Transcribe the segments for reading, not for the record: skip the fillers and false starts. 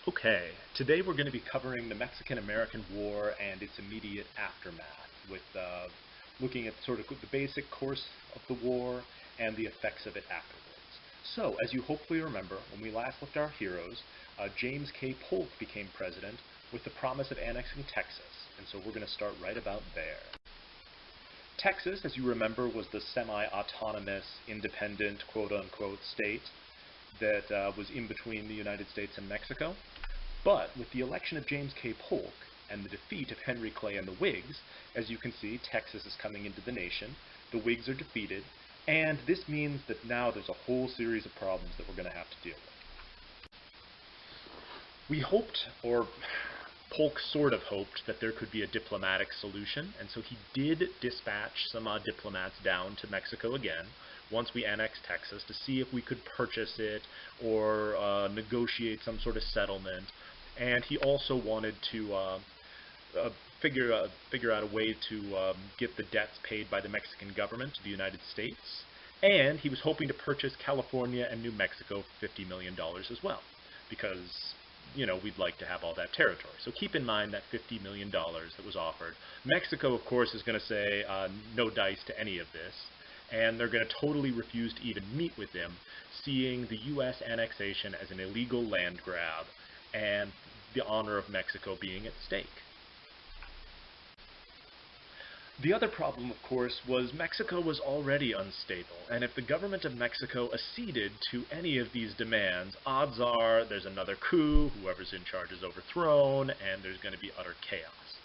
Okay, today we're going to be covering the Mexican-American War and its immediate aftermath, with looking at sort of the basic course of the war and the effects of it afterwards. So, as you hopefully remember, when we last left our heroes, James K. Polk became president with the promise of annexing Texas, and so we're going to start right about there. Texas, as you remember, was the semi-autonomous, independent, quote-unquote, state that was in between the United States and Mexico. But with the election of James K. Polk and the defeat of Henry Clay and the Whigs, as you can see, Texas is coming into the nation, the Whigs are defeated, and this means that now there's a whole series of problems that we're going to have to deal with. We hoped, or Polk sort of hoped, that there could be a diplomatic solution, and so he did dispatch some diplomats down to Mexico again, once we annexed Texas, to see if we could purchase it or negotiate some sort of settlement. And he also wanted to figure out a way to get the debts paid by the Mexican government to the United States. And he was hoping to purchase California and New Mexico for $50 million as well, because, you know, we'd like to have all that territory. So keep in mind that $50 million that was offered. Mexico, of course, is going to say no dice to any of this, and they're going to totally refuse to even meet with him, seeing the U.S. annexation as an illegal land grab and the honor of Mexico being at stake. The other problem, of course, was Mexico was already unstable, and if the government of Mexico acceded to any of these demands, odds are there's another coup, whoever's in charge is overthrown, and there's going to be utter chaos.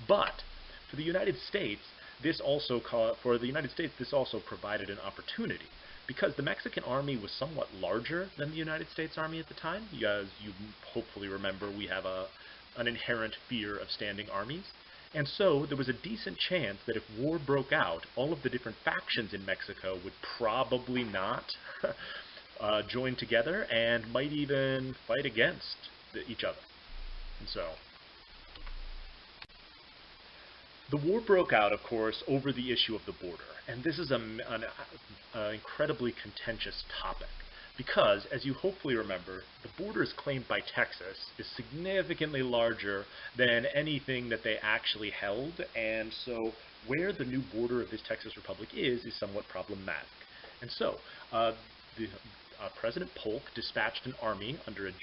But for the United States, this also provided an opportunity, because the Mexican army was somewhat larger than the United States Army at the time. As you hopefully remember, we have an inherent fear of standing armies. And so there was a decent chance that if war broke out, all of the different factions in Mexico would probably not join together and might even fight against each other. And so the war broke out, of course, over the issue of the border. And this is an incredibly contentious topic, because, as you hopefully remember, the borders claimed by Texas is significantly larger than anything that they actually held, and so where the new border of this Texas Republic is somewhat problematic. And so, President Polk dispatched an army under a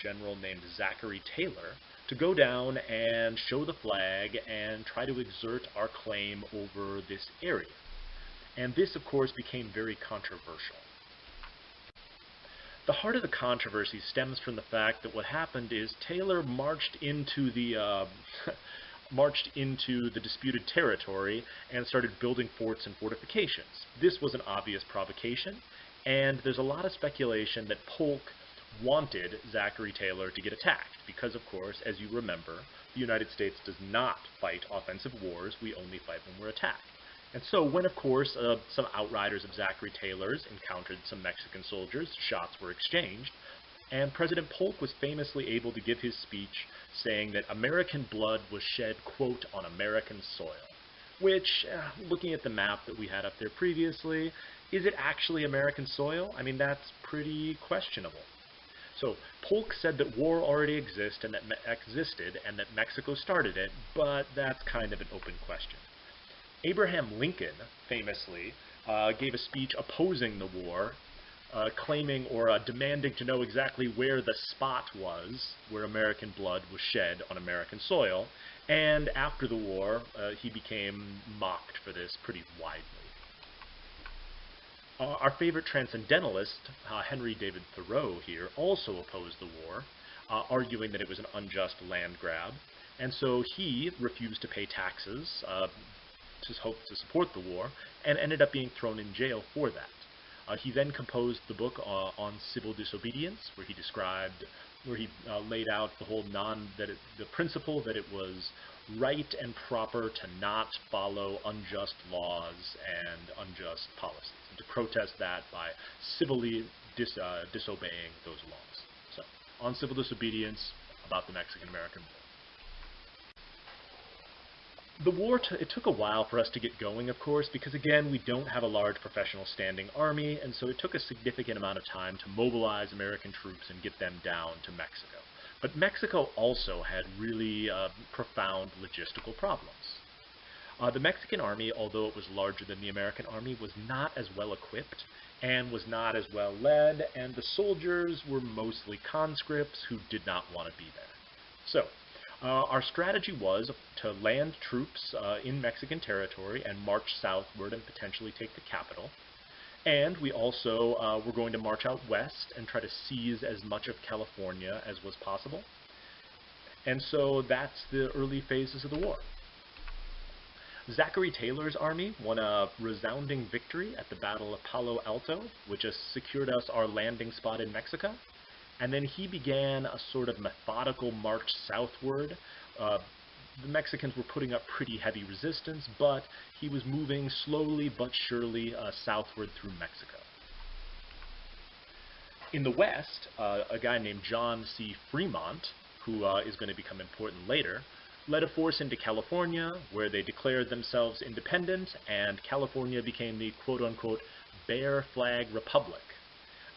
general named Zachary Taylor to go down and show the flag and try to exert our claim over this area. And this, of course, became very controversial. The heart of the controversy stems from the fact that what happened is Taylor marched into the disputed territory and started building forts and fortifications. This was an obvious provocation, and there's a lot of speculation that Polk wanted Zachary Taylor to get attacked, because, of course, as you remember, the United States does not fight offensive wars, we only fight when we're attacked. And so when, of course, some outriders of Zachary Taylor's encountered some Mexican soldiers, shots were exchanged, and President Polk was famously able to give his speech saying that American blood was shed, quote, on American soil, which, looking at the map that we had up there previously, is it actually American soil? I mean, that's pretty questionable. So Polk said that war already existed and that Mexico started it, but that's kind of an open question. Abraham Lincoln famously gave a speech opposing the war, claiming or demanding to know exactly where the spot was where American blood was shed on American soil, and after the war he became mocked for this pretty widely. Our favorite transcendentalist, Henry David Thoreau here, also opposed the war, arguing that it was an unjust land grab, and so he refused to pay taxes to support the war, and ended up being thrown in jail for that. He then composed the book on civil disobedience, where he laid out the whole the principle that it was right and proper to not follow unjust laws and unjust policies, and to protest that by civilly disobeying those laws. So, on civil disobedience, about the Mexican-American War. The war, it took a while for us to get going, of course, because again, we don't have a large professional standing army, and so it took a significant amount of time to mobilize American troops and get them down to Mexico. But Mexico also had really profound logistical problems. The Mexican army, although it was larger than the American army, was not as well equipped and was not as well led, and the soldiers were mostly conscripts who did not want to be there. So, our strategy was to land troops in Mexican territory and march southward and potentially take the capital. And we also were going to march out west and try to seize as much of California as was possible. And so that's the early phases of the war. Zachary Taylor's army won a resounding victory at the Battle of Palo Alto, which has secured us our landing spot in Mexico. And then he began a sort of methodical march southward. The Mexicans were putting up pretty heavy resistance, but he was moving slowly but surely southward through Mexico. In the west, a guy named John C. Fremont, who is going to become important later, led a force into California, where they declared themselves independent, and California became the quote-unquote Bear Flag Republic.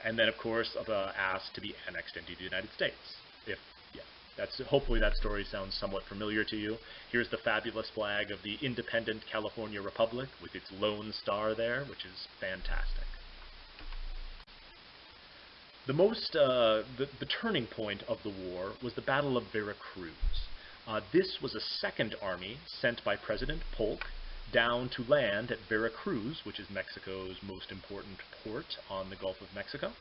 And then, of course, asked to be annexed into the United States. Hopefully that story sounds somewhat familiar to you. Here's the fabulous flag of the independent California Republic with its lone star there, which is fantastic. The turning point of the war was the Battle of Veracruz. This was a second army sent by President Polk down to land at Veracruz, which is Mexico's most important port on the Gulf of Mexico.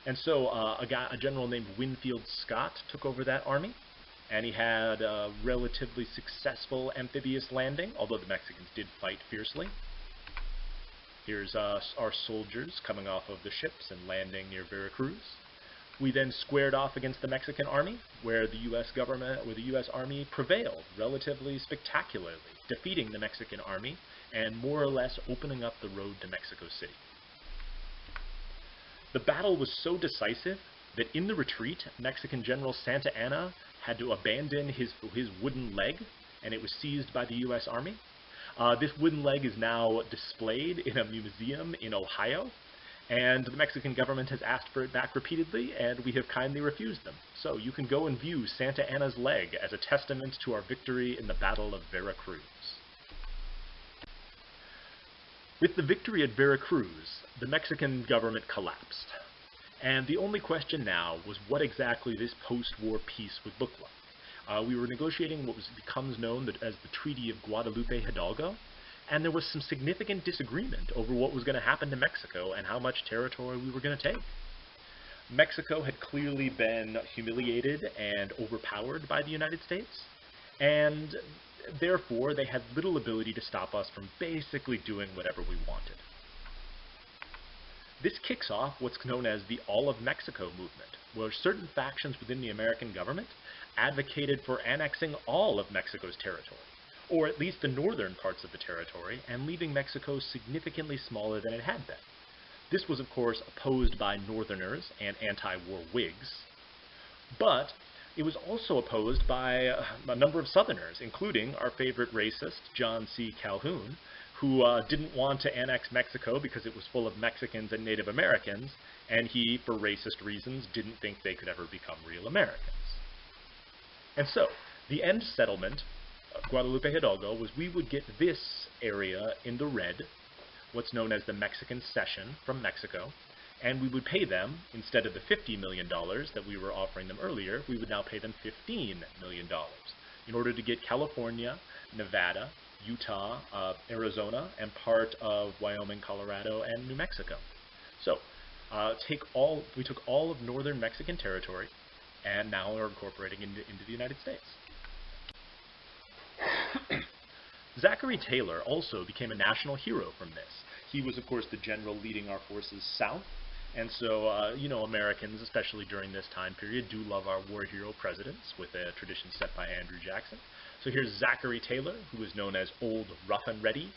And so a general named Winfield Scott took over that army, and he had a relatively successful amphibious landing, although the Mexicans did fight fiercely. Here's our soldiers coming off of the ships and landing near Veracruz. We then squared off against the Mexican army, where the U.S. Army prevailed relatively spectacularly, defeating the Mexican army and more or less opening up the road to Mexico City. The battle was so decisive that in the retreat, Mexican General Santa Anna had to abandon his wooden leg, and it was seized by the U.S. Army. This wooden leg is now displayed in a museum in Ohio, and the Mexican government has asked for it back repeatedly, and we have kindly refused them. So you can go and view Santa Anna's leg as a testament to our victory in the Battle of Veracruz. With the victory at Veracruz, the Mexican government collapsed. And the only question now was what exactly this post-war peace would look like. We were negotiating what becomes known as the Treaty of Guadalupe Hidalgo, and there was some significant disagreement over what was going to happen to Mexico and how much territory we were going to take. Mexico had clearly been humiliated and overpowered by the United States, and therefore they had little ability to stop us from basically doing whatever we wanted. This kicks off what's known as the All of Mexico movement, where certain factions within the American government advocated for annexing all of Mexico's territory, or at least the northern parts of the territory, and leaving Mexico significantly smaller than it had been. This was, of course, opposed by Northerners and anti-war Whigs, but it was also opposed by a number of Southerners, including our favorite racist, John C. Calhoun, who didn't want to annex Mexico because it was full of Mexicans and Native Americans, and he, for racist reasons, didn't think they could ever become real Americans. And so, the end settlement of Guadalupe Hidalgo was we would get this area in the red, what's known as the Mexican Cession from Mexico, and we would pay them, instead of the $50 million that we were offering them earlier, we would now pay them $15 million in order to get California, Nevada, Utah, Arizona, and part of Wyoming, Colorado, and New Mexico. So, we took all of northern Mexican territory, and now are incorporating into the United States. Zachary Taylor also became a national hero from this. He was, of course, the general leading our forces south, and so, Americans, especially during this time period, do love our war hero presidents, with a tradition set by Andrew Jackson. So here's Zachary Taylor, who is known as Old Rough and Ready.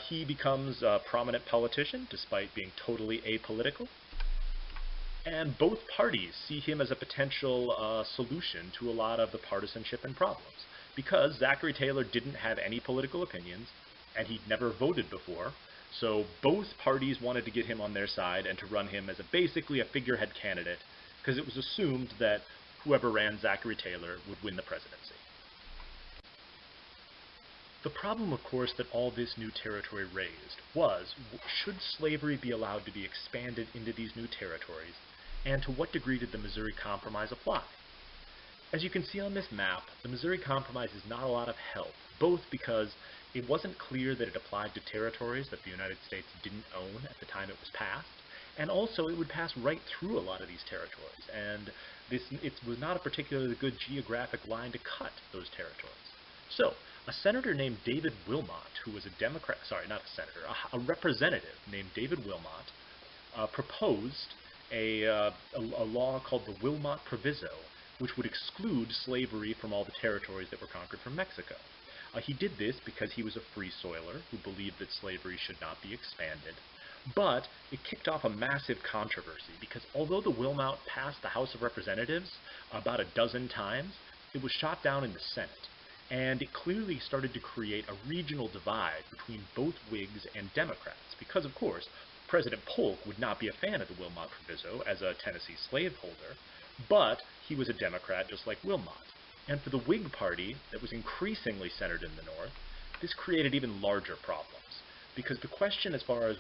He becomes a prominent politician, despite being totally apolitical. And both parties see him as a potential solution to a lot of the partisanship and problems, because Zachary Taylor didn't have any political opinions, and he'd never voted before, so both parties wanted to get him on their side and to run him as basically a figurehead candidate, because it was assumed that whoever ran Zachary Taylor would win the presidency. The problem, of course, that all this new territory raised was, should slavery be allowed to be expanded into these new territories, and to what degree did the Missouri Compromise apply? As you can see on this map, the Missouri Compromise is not a lot of help, both because it wasn't clear that it applied to territories that the United States didn't own at the time it was passed, and also it would pass right through a lot of these territories, and it was not a particularly good geographic line to cut those territories. So, a senator named David Wilmot, who was a Democrat, sorry, not a senator, a representative named David Wilmot, proposed a law called the Wilmot Proviso, which would exclude slavery from all the territories that were conquered from Mexico. He did this because he was a free soiler who believed that slavery should not be expanded. But it kicked off a massive controversy because although the Wilmot passed the House of Representatives about a dozen times, it was shot down in the Senate. And it clearly started to create a regional divide between both Whigs and Democrats because, of course, President Polk would not be a fan of the Wilmot Proviso as a Tennessee slaveholder, but he was a Democrat just like Wilmot. And for the Whig Party, that was increasingly centered in the North, this created even larger problems. Because the question as far as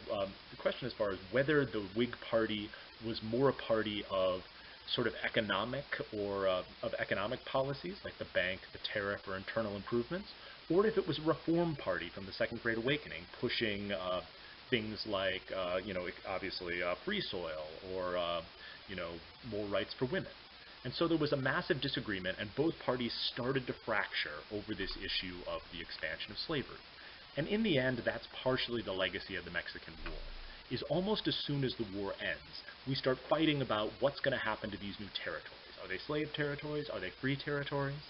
whether the Whig Party was more a party of sort of economic or of economic policies like the bank, the tariff, or internal improvements, or if it was a reform party from the Second Great Awakening, pushing things like, obviously free soil or, more rights for women. And so there was a massive disagreement, and both parties started to fracture over this issue of the expansion of slavery. And in the end, that's partially the legacy of the Mexican War, is almost as soon as the war ends, we start fighting about what's going to happen to these new territories. Are they slave territories? Are they free territories?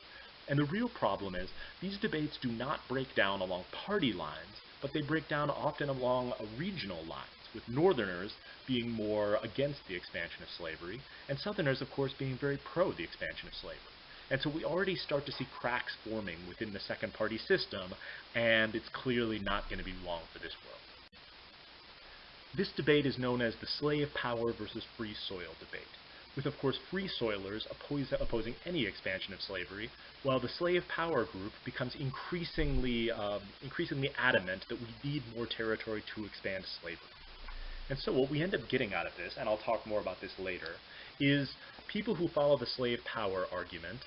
And the real problem is, these debates do not break down along party lines, but they break down often along regional lines, with Northerners being more against the expansion of slavery, and Southerners, of course, being very pro the expansion of slavery. And so we already start to see cracks forming within the second party system, and it's clearly not going to be long for this world. This debate is known as the slave power versus free soil debate, with of course free soilers opposing any expansion of slavery, while the slave power group becomes increasingly adamant that we need more territory to expand slavery. And so what we end up getting out of this, and I'll talk more about this later, is people who follow the slave power argument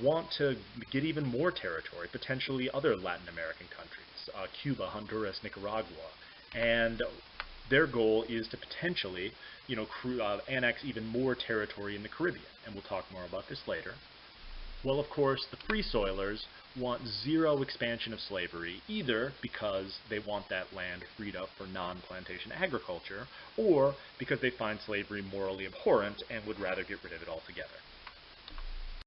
want to get even more territory, potentially other Latin American countries, Cuba, Honduras, Nicaragua, and their goal is to potentially, annex even more territory in the Caribbean, and we'll talk more about this later. Well, of course, the free soilers want zero expansion of slavery, either because they want that land freed up for non-plantation agriculture, or because they find slavery morally abhorrent and would rather get rid of it altogether.